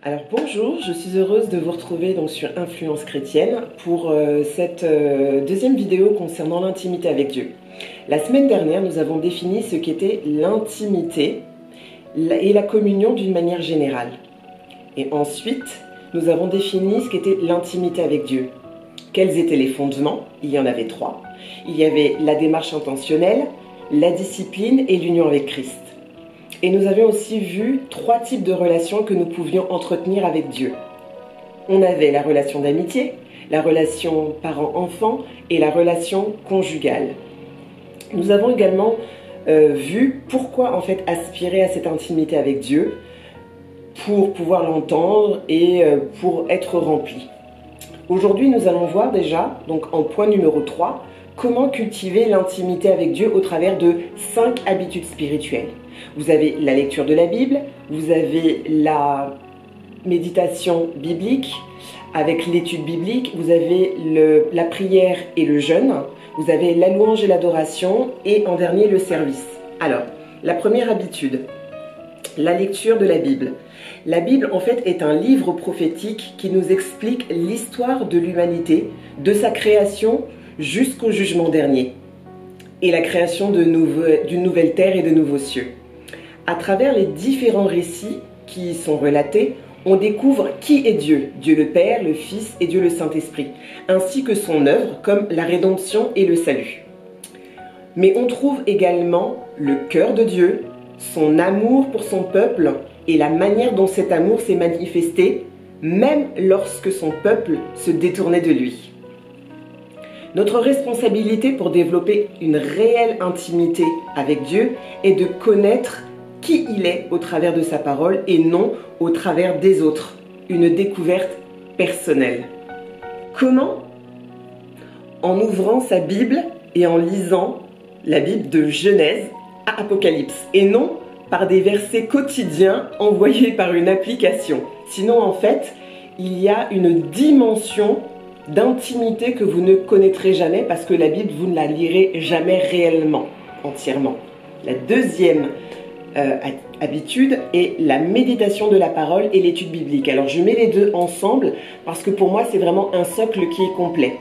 Alors bonjour, je suis heureuse de vous retrouver donc sur Influence chrétienne pour cette deuxième vidéo concernant l'intimité avec Dieu. La semaine dernière, nous avons défini ce qu'était l'intimité et la communion d'une manière générale. Et ensuite, nous avons défini ce qu'était l'intimité avec Dieu. Quels étaient les fondements? Il y en avait 3. Il y avait la démarche intentionnelle, la discipline et l'union avec Christ. Et nous avions aussi vu 3 types de relations que nous pouvions entretenir avec Dieu. On avait la relation d'amitié, la relation parent-enfant et la relation conjugale. Nous avons également vu pourquoi en fait aspirer à cette intimité avec Dieu, pour pouvoir l'entendre et pour être rempli. Aujourd'hui, nous allons voir déjà, donc en point numéro 3, comment cultiver l'intimité avec Dieu au travers de 5 habitudes spirituelles. Vous avez la lecture de la Bible, vous avez la méditation biblique avec l'étude biblique, vous avez la prière et le jeûne, vous avez la louange et l'adoration et en dernier le service. Alors, la première habitude, la lecture de la Bible. La Bible en fait est un livre prophétique qui nous explique l'histoire de l'humanité, de sa création jusqu'au jugement dernier et la création d'une nouvelle terre et de nouveaux cieux. À travers les différents récits qui y sont relatés, on découvre qui est Dieu, Dieu le Père, le Fils et Dieu le Saint-Esprit, ainsi que son œuvre comme la rédemption et le salut. Mais on trouve également le cœur de Dieu, son amour pour son peuple et la manière dont cet amour s'est manifesté, même lorsque son peuple se détournait de lui. Notre responsabilité pour développer une réelle intimité avec Dieu est de connaître qui il est au travers de sa parole et non au travers des autres. Une découverte personnelle. Comment? En ouvrant sa Bible et en lisant la Bible de Genèse à Apocalypse et non par des versets quotidiens envoyés par une application. Sinon, en fait, il y a une dimension d'intimité que vous ne connaîtrez jamais parce que la Bible, vous ne la lirez jamais réellement, entièrement. La deuxième habitude est la méditation de la parole et l'étude biblique. Alors, je mets les deux ensemble parce que pour moi, c'est vraiment un socle qui est complet.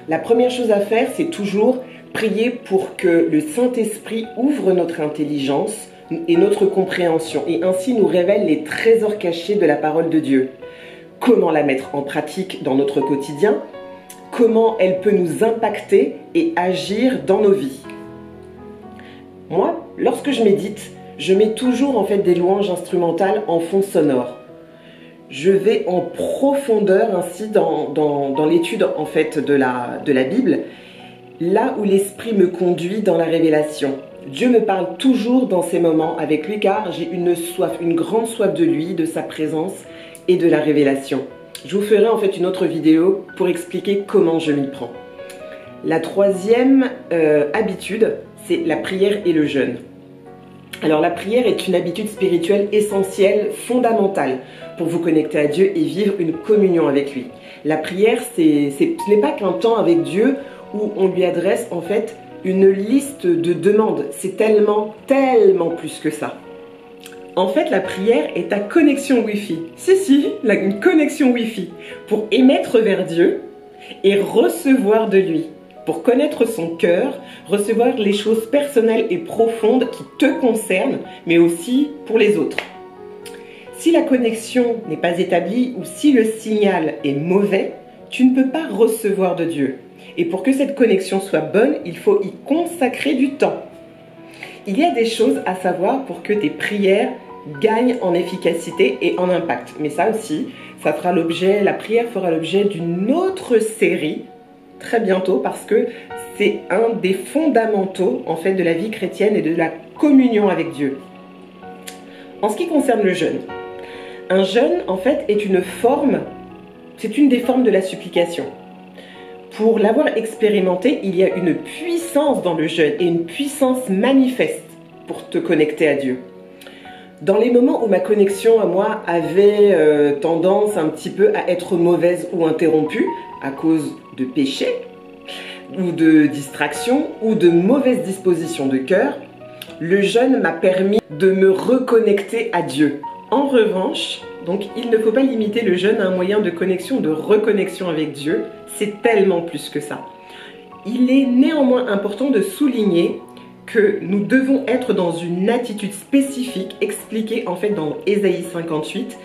La première chose à faire, c'est toujours prier pour que le Saint-Esprit ouvre notre intelligence et notre compréhension et ainsi nous révèle les trésors cachés de la parole de Dieu. Comment la mettre en pratique dans notre quotidien, comment elle peut nous impacter et agir dans nos vies. Moi, lorsque je médite, je mets toujours en fait des louanges instrumentales en fond sonore. Je vais en profondeur ainsi dans l'étude en fait de la Bible, là où l'Esprit me conduit dans la révélation. Dieu me parle toujours dans ces moments avec lui car j'ai une grande soif de lui, de sa présence et de la révélation. Je vous ferai en fait une autre vidéo pour expliquer comment je m'y prends. La troisième habitude, c'est la prière et le jeûne. Alors la prière est une habitude spirituelle essentielle, fondamentale pour vous connecter à Dieu et vivre une communion avec lui. La prière, ce n'est pas qu'un temps avec Dieu où on lui adresse en fait une liste de demandes. C'est tellement plus que ça. En fait, la prière est ta connexion Wi-Fi. Une connexion Wi-Fi pour émettre vers Dieu et recevoir de lui. Pour connaître son cœur, recevoir les choses personnelles et profondes qui te concernent, mais aussi pour les autres. Si la connexion n'est pas établie ou si le signal est mauvais, tu ne peux pas recevoir de Dieu. Et pour que cette connexion soit bonne, il faut y consacrer du temps. Il y a des choses à savoir pour que tes prières gagnent en efficacité et en impact. Mais ça aussi, la prière fera l'objet d'une autre série très bientôt parce que c'est un des fondamentaux en fait de la vie chrétienne et de la communion avec Dieu. En ce qui concerne le jeûne, un jeûne en fait est une des formes de la supplication. Pour l'avoir expérimenté, il y a une puissance dans le jeûne et une puissance manifeste pour te connecter à Dieu. Dans les moments où ma connexion à moi avait tendance un petit peu à être mauvaise ou interrompue à cause de péché ou de distraction ou de mauvaise disposition de cœur, le jeûne m'a permis de me reconnecter à Dieu. En revanche, Donc il ne faut pas limiter le jeûne à un moyen de connexion, de reconnexion avec Dieu. C'est tellement plus que ça. Il est néanmoins important de souligner que nous devons être dans une attitude spécifique expliquée en fait dans Ésaïe 58.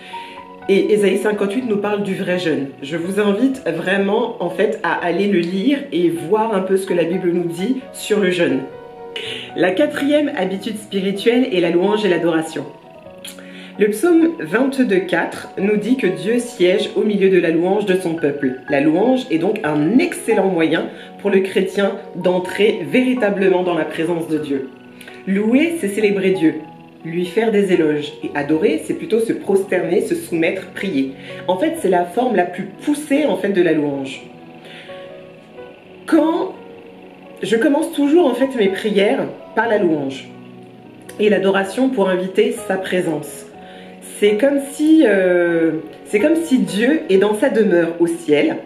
Et Ésaïe 58 nous parle du vrai jeûne. Je vous invite vraiment en fait à aller le lire et voir un peu ce que la Bible nous dit sur le jeûne. La quatrième habitude spirituelle est la louange et l'adoration. Le psaume 22,4 nous dit que Dieu siège au milieu de la louange de son peuple. La louange est donc un excellent moyen pour le chrétien d'entrer véritablement dans la présence de Dieu. Louer, c'est célébrer Dieu. Lui faire des éloges. Et adorer, c'est plutôt se prosterner, se soumettre, prier. En fait, c'est la forme la plus poussée en fait de la louange. Je commence toujours en fait mes prières par la louange et l'adoration pour inviter sa présence. C'est comme si Dieu est dans sa demeure au ciel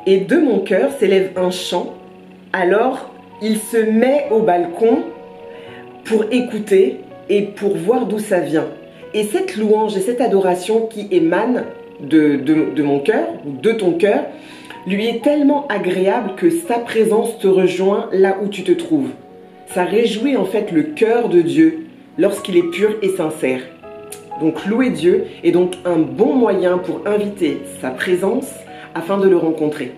et de mon cœur s'élève un chant. Alors il se met au balcon pour écouter et pour voir d'où ça vient. Et cette louange et cette adoration qui émane de mon cœur ou de ton cœur lui est tellement agréable que sa présence te rejoint là où tu te trouves. Ça réjouit en fait le cœur de Dieu lorsqu'il est pur et sincère. Donc louer Dieu est donc un bon moyen pour inviter sa présence afin de le rencontrer.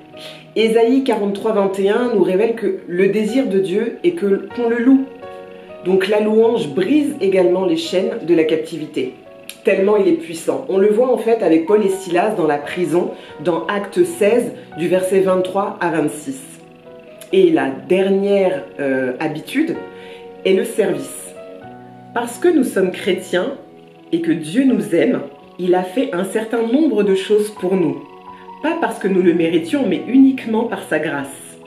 Ésaïe 43, 21 nous révèle que le désir de Dieu est qu'on le loue. Donc la louange brise également les chaînes de la captivité. Tellement il est puissant. On le voit en fait avec Paul et Silas dans la prison, dans Acte 16, du verset 23 à 26. Et la dernière habitude est le service. Parce que nous sommes chrétiens et que Dieu nous aime, il a fait un certain nombre de choses pour nous. Pas parce que nous le méritions, mais uniquement par sa grâce.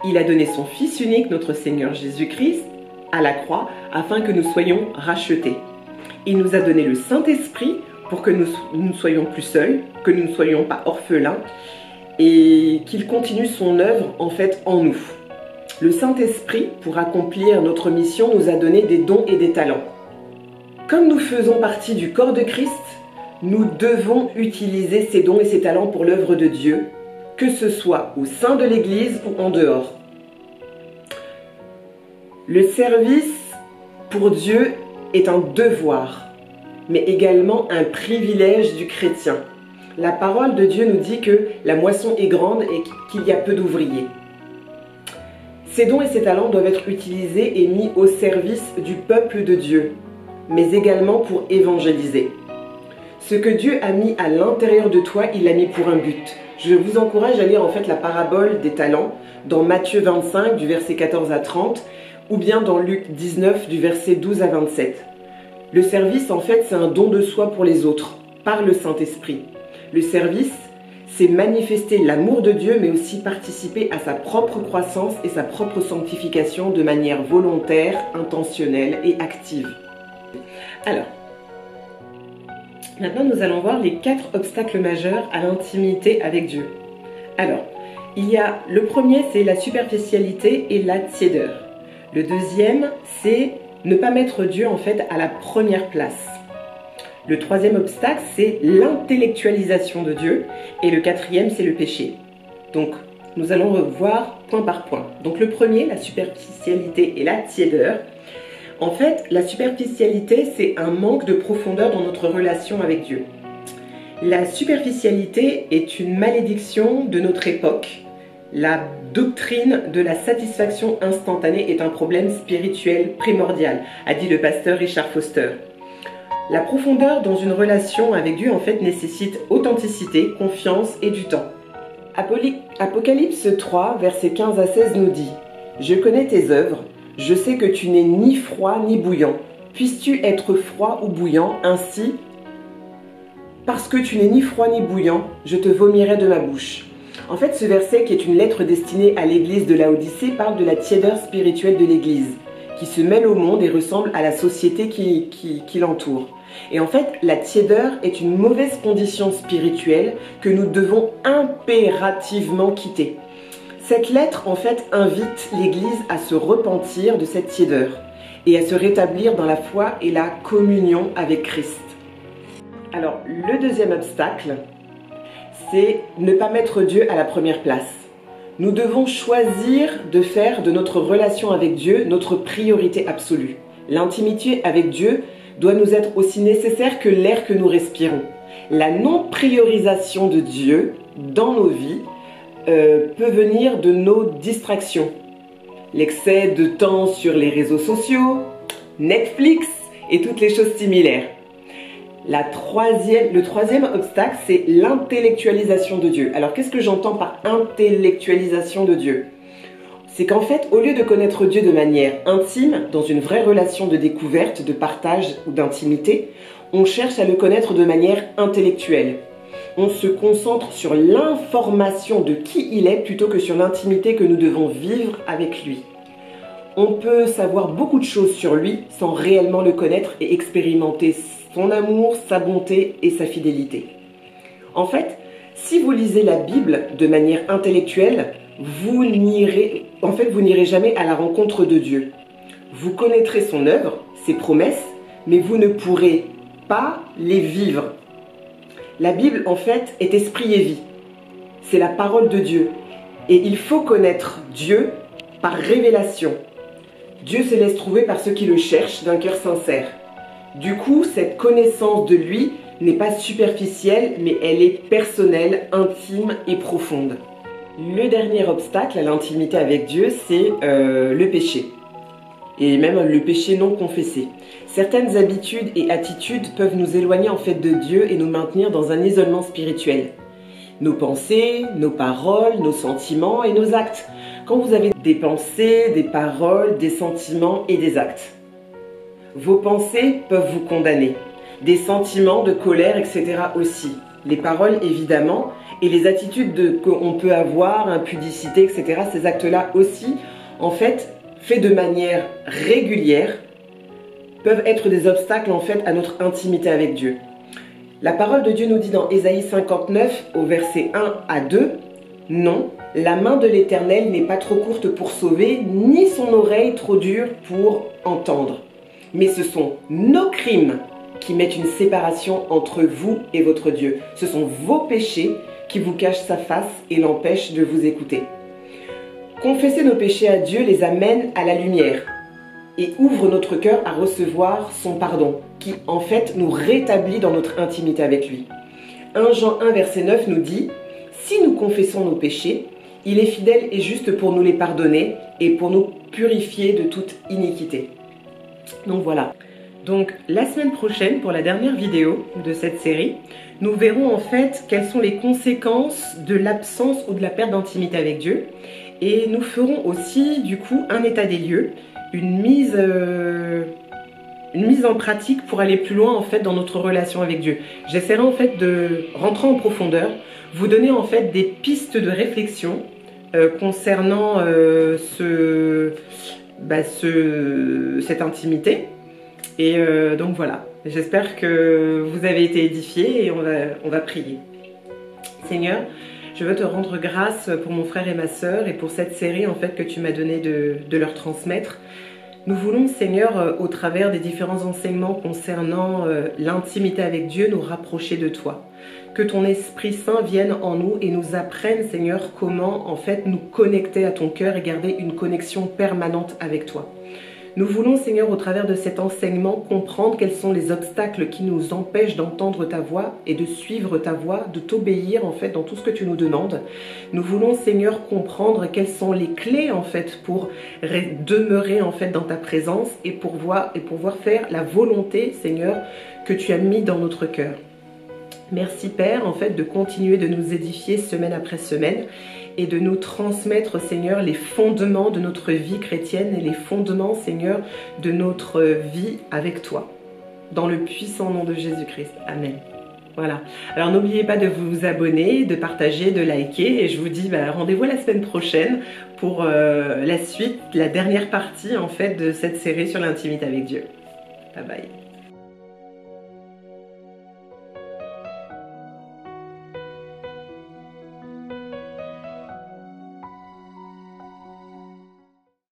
Il a donné son Fils unique, notre Seigneur Jésus-Christ, à la croix, afin que nous soyons rachetés. Il nous a donné le Saint-Esprit pour que nous ne soyons plus seuls, que nous ne soyons pas orphelins et qu'il continue son œuvre en fait en nous. Le Saint-Esprit, pour accomplir notre mission, nous a donné des dons et des talents. Comme nous faisons partie du corps de Christ, nous devons utiliser ces dons et ces talents pour l'œuvre de Dieu, que ce soit au sein de l'Église ou en dehors. Le service pour Dieu est un devoir, mais également un privilège du chrétien. La parole de Dieu nous dit que la moisson est grande et qu'il y a peu d'ouvriers. Ces dons et ces talents doivent être utilisés et mis au service du peuple de Dieu, mais également pour évangéliser. Ce que Dieu a mis à l'intérieur de toi, il l'a mis pour un but. Je vous encourage à lire en fait la parabole des talents dans Matthieu 25 du verset 14 à 30 ou bien dans Luc 19 du verset 12 à 27. Le service en fait c'est un don de soi pour les autres par le Saint-Esprit. Le service c'est manifester l'amour de Dieu mais aussi participer à sa propre croissance et sa propre sanctification de manière volontaire, intentionnelle et active. Alors, maintenant nous allons voir les 4 obstacles majeurs à l'intimité avec Dieu. Alors, il y a le premier c'est la superficialité et la tiédeur. Le deuxième c'est ne pas mettre Dieu en fait à la première place. Le troisième obstacle c'est l'intellectualisation de Dieu et le quatrième c'est le péché. Donc nous allons revoir point par point. Donc le premier, la superficialité et la tiédeur. En fait, la superficialité, c'est un manque de profondeur dans notre relation avec Dieu. La superficialité est une malédiction de notre époque. La doctrine de la satisfaction instantanée est un problème spirituel primordial, a dit le pasteur Richard Foster. La profondeur dans une relation avec Dieu, en fait, nécessite authenticité, confiance et du temps. Apocalypse 3, versets 15 à 16 nous dit « Je connais tes œuvres. Je sais que tu n'es ni froid ni bouillant. Puisses-tu être froid ou bouillant, ainsi, parce que tu n'es ni froid ni bouillant, je te vomirai de ma bouche. » En fait, ce verset, qui est une lettre destinée à l'église de Laodicée, parle de la tiédeur spirituelle de l'église, qui se mêle au monde et ressemble à la société qui l'entoure. Et en fait, la tiédeur est une mauvaise condition spirituelle que nous devons impérativement quitter. Cette lettre, en fait, invite l'Église à se repentir de cette tiédeur et à se rétablir dans la foi et la communion avec Christ. Alors, le deuxième obstacle, c'est ne pas mettre Dieu à la première place. Nous devons choisir de faire de notre relation avec Dieu notre priorité absolue. L'intimité avec Dieu doit nous être aussi nécessaire que l'air que nous respirons. La non-priorisation de Dieu dans nos vies peut venir de nos distractions. L'excès de temps sur les réseaux sociaux, Netflix et toutes les choses similaires. Le troisième obstacle, c'est l'intellectualisation de Dieu. Alors, qu'est-ce que j'entends par intellectualisation de Dieu? C'est qu'en fait, au lieu de connaître Dieu de manière intime, dans une vraie relation de découverte, de partage ou d'intimité, on cherche à le connaître de manière intellectuelle. On se concentre sur l'information de qui il est plutôt que sur l'intimité que nous devons vivre avec lui. On peut savoir beaucoup de choses sur lui sans réellement le connaître et expérimenter son amour, sa bonté et sa fidélité. En fait, si vous lisez la Bible de manière intellectuelle, vous n'irez jamais à la rencontre de Dieu. Vous connaîtrez son œuvre, ses promesses, mais vous ne pourrez pas les vivre. La Bible, en fait, est esprit et vie. C'est la parole de Dieu. Et il faut connaître Dieu par révélation. Dieu se laisse trouver par ceux qui le cherchent d'un cœur sincère. Du coup, cette connaissance de lui n'est pas superficielle, mais elle est personnelle, intime et profonde. Le dernier obstacle à l'intimité avec Dieu, c'est le péché. Et même le péché non confessé. Certaines habitudes et attitudes peuvent nous éloigner en fait de Dieu et nous maintenir dans un isolement spirituel. Nos pensées, nos paroles, nos sentiments et nos actes. Quand vous avez des pensées, des paroles, des sentiments et des actes, vos pensées peuvent vous condamner. Des sentiments de colère, etc. aussi. Les paroles, évidemment, et les attitudes qu'on peut avoir, impudicité, etc. Ces actes-là aussi, en fait, faits de manière régulière, peuvent être des obstacles, en fait, à notre intimité avec Dieu. La parole de Dieu nous dit dans Ésaïe 59, au verset 1 à 2, « Non, la main de l'Éternel n'est pas trop courte pour sauver, ni son oreille trop dure pour entendre. Mais ce sont nos crimes qui mettent une séparation entre vous et votre Dieu. Ce sont vos péchés qui vous cachent sa face et l'empêchent de vous écouter. » Confesser nos péchés à Dieu les amène à la lumière et ouvre notre cœur à recevoir son pardon, qui en fait nous rétablit dans notre intimité avec lui. 1 Jean 1 verset 9 nous dit « Si nous confessons nos péchés, il est fidèle et juste pour nous les pardonner et pour nous purifier de toute iniquité. » Donc voilà. Donc la semaine prochaine, pour la dernière vidéo de cette série, nous verrons en fait quelles sont les conséquences de l'absence ou de la perte d'intimité avec Dieu. Et nous ferons aussi du coup un état des lieux, une mise en pratique pour aller plus loin en fait dans notre relation avec Dieu. J'essaierai en fait de rentrer en profondeur, vous donner en fait des pistes de réflexion concernant cette intimité. Et donc voilà, j'espère que vous avez été édifiés et on va prier. Seigneur, je veux te rendre grâce pour mon frère et ma sœur et pour cette série en fait que tu m'as donné de leur transmettre. Nous voulons, Seigneur, au travers des différents enseignements concernant l'intimité avec Dieu, nous rapprocher de toi. Que ton Esprit Saint vienne en nous et nous apprenne, Seigneur, comment en fait nous connecter à ton cœur et garder une connexion permanente avec toi. Nous voulons, Seigneur, au travers de cet enseignement, comprendre quels sont les obstacles qui nous empêchent d'entendre ta voix et de suivre ta voix, de t'obéir, en fait, dans tout ce que tu nous demandes. Nous voulons, Seigneur, comprendre quelles sont les clés, en fait, pour demeurer, en fait, dans ta présence et pour pouvoir faire la volonté, Seigneur, que tu as mis dans notre cœur. Merci, Père, en fait, de continuer de nous édifier semaine après semaine et de nous transmettre, Seigneur, les fondements de notre vie chrétienne et les fondements, Seigneur, de notre vie avec toi. Dans le puissant nom de Jésus-Christ. Amen. Voilà. Alors n'oubliez pas de vous abonner, de partager, de liker et je vous dis rendez-vous la semaine prochaine pour la suite, la dernière partie en fait de cette série sur l'intimité avec Dieu. Bye bye.